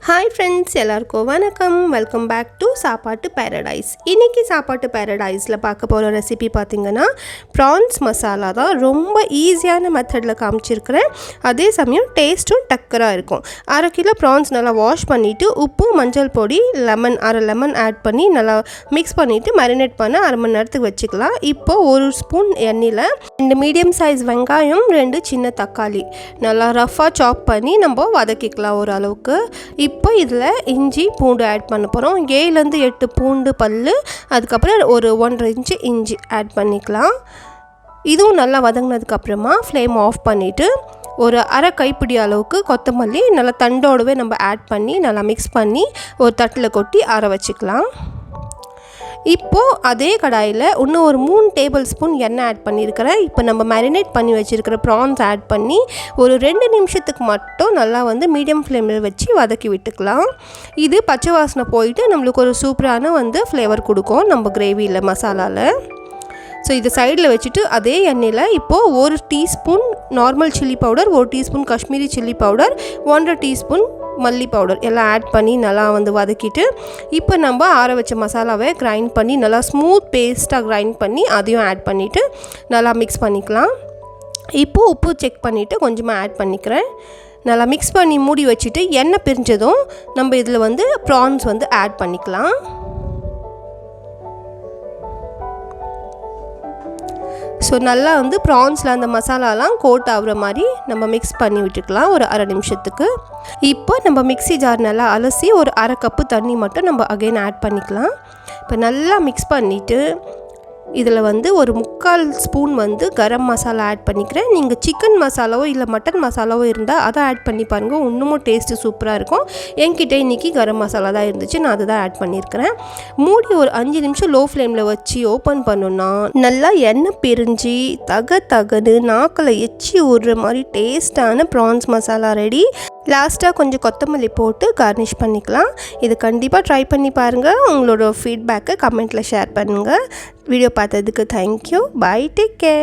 Hi friends, எல்லாருக்கும் வணக்கம். Welcome back to சாப்பாட்டு பேரடைஸ். இன்றைக்கி சாப்பாட்டு பேரடைஸில் பார்க்க போகிற ரெசிபி பார்த்திங்கன்னா ப்ரான்ஸ் மசாலா தான். ரொம்ப ஈஸியான மெத்தடில் காமிச்சிருக்கிறேன். அதே சமயம் டேஸ்ட்டும் டக்கராக இருக்கும். 1/2 கிலோ ப்ரான்ஸ் நல்லா வாஷ் பண்ணிவிட்டு உப்பு, மஞ்சள் பொடி, லெமன் 1/2 லெமன் ஆட் பண்ணி நல்லா மிக்ஸ் பண்ணிவிட்டு மேரினேட் பண்ண 1/2 மணி நேரத்துக்கு வச்சுக்கலாம். இப்போது 1 ஸ்பூன் எண்ணெயில் 2 மீடியம் சைஸ் வெங்காயம், 2 சின்ன தக்காளி நல்லா ரஃபாக சாப் பண்ணி நம்ம வதக்கிக்கலாம் ஓரளவுக்கு. இப்போ இதில் இஞ்சி பூண்டு ஆட் பண்ண போகிறோம். 7 8 பூண்டு பல், அதுக்கப்புறம் ஒரு 1.5 இன்ச்சு இஞ்சி ஆட் பண்ணிக்கலாம். இதுவும் நல்லா வதங்கினதுக்கப்புறமா ஃப்ளேம் ஆஃப் பண்ணிவிட்டு ஒரு 1/2 கைப்பிடி அளவுக்கு கொத்தமல்லி நல்லா தண்டோடவே நம்ம ஆட் பண்ணி நல்லா மிக்ஸ் பண்ணி ஒரு தட்டில் கொட்டி ஆற வச்சுக்கலாம். இப்போது அதே கடாயில் இன்னும் ஒரு 3 டேபிள் ஸ்பூன் எண்ணெய் ஆட் பண்ணியிருக்கிறேன். இப்போ நம்ம மேரினேட் பண்ணி வச்சுருக்கிற ப்ரான்ஸ் ஆட் பண்ணி ஒரு 2 நிமிஷத்துக்கு மட்டும் நல்லா மீடியம் ஃப்ளேமில் வச்சு வதக்கி விட்டுக்கலாம். இது பச்சை வாசனை போயிட்டு நம்மளுக்கு ஒரு சூப்பரான ஃப்ளேவர் கொடுக்கும் நம்ம கிரேவியில், மசாலாவில். ஸோ இதை சைடில் வச்சுட்டு அதே எண்ணெயில் இப்போது 1 teaspoon normal chilli powder, 1 teaspoon Kashmiri chilli powder, 1.5 teaspoon மல்லி பவுடர் எல்லாம் ஆட் பண்ணி நல்லா வதக்கிட்டு இப்போ நம்ம ஆற வச்ச மசாலாவை கிரைண்ட் பண்ணி நல்லா ஸ்மூத் பேஸ்ட்டாக கிரைண்ட் பண்ணி அதையும் ஆட் பண்ணிவிட்டு நல்லா மிக்ஸ் பண்ணிக்கலாம். இப்போது உப்பு செக் பண்ணிவிட்டு கொஞ்சமாக ஆட் பண்ணிக்கிறேன். நல்லா மிக்ஸ் பண்ணி மூடி வச்சுட்டு எண்ணெய் பிரிஞ்சதும் நம்ம இதில் ப்ரான்ஸ் ஆட் பண்ணிக்கலாம். ஸோ நல்லா ப்ரான்ஸில் அந்த மசாலாலாம் கோட் ஆகுற மாதிரி நம்ம மிக்ஸ் பண்ணி விட்டுக்கலாம் ஒரு 1/2 நிமிஷத்துக்கு. இப்போ நம்ம மிக்ஸி ஜார் நல்லா அலசி ஒரு 1/2 கப்பு தண்ணி மட்டும் நம்ம அகைன் ஆட் பண்ணிக்கலாம். இப்போ நல்லா மிக்ஸ் பண்ணிவிட்டு இதில் ஒரு 3/4 ஸ்பூன் கரம் மசாலா ஆட் பண்ணிக்கிறேன். நீங்கள் சிக்கன் மசாலாவோ இல்லை மட்டன் மசாலாவோ இருந்தால் அதை ஆட் பண்ணி பாருங்கள், இன்னமும் டேஸ்ட்டு சூப்பராக இருக்கும். என்கிட்ட இன்றைக்கி கரம் மசாலா தான் இருந்துச்சு, நான் அதை தான் ஆட் பண்ணியிருக்கிறேன். மூடி ஒரு 5 நிமிஷம் லோ ஃப்ளேமில் வச்சு ஓப்பன் பண்ணோன்னா நல்லா எண்ணெய் பிரிஞ்சு தகன்னு நாக்கில் எச்சி விடுற மாதிரி டேஸ்ட்டான ப்ரான்ஸ் மசாலா ரெடி. லாஸ்ட்டாக கொஞ்சம் கொத்தமல்லி போட்டு கார்னிஷ் பண்ணிக்கலாம். இது கண்டிப்பாக ட்ரை பண்ணி பாருங்கள். உங்களோட ஃபீட்பேக்கை கமெண்ட்டில் ஷேர் பண்ணுங்கள். வீடியோ பார்த்ததுக்கு தேங்க்யூ. By, take care.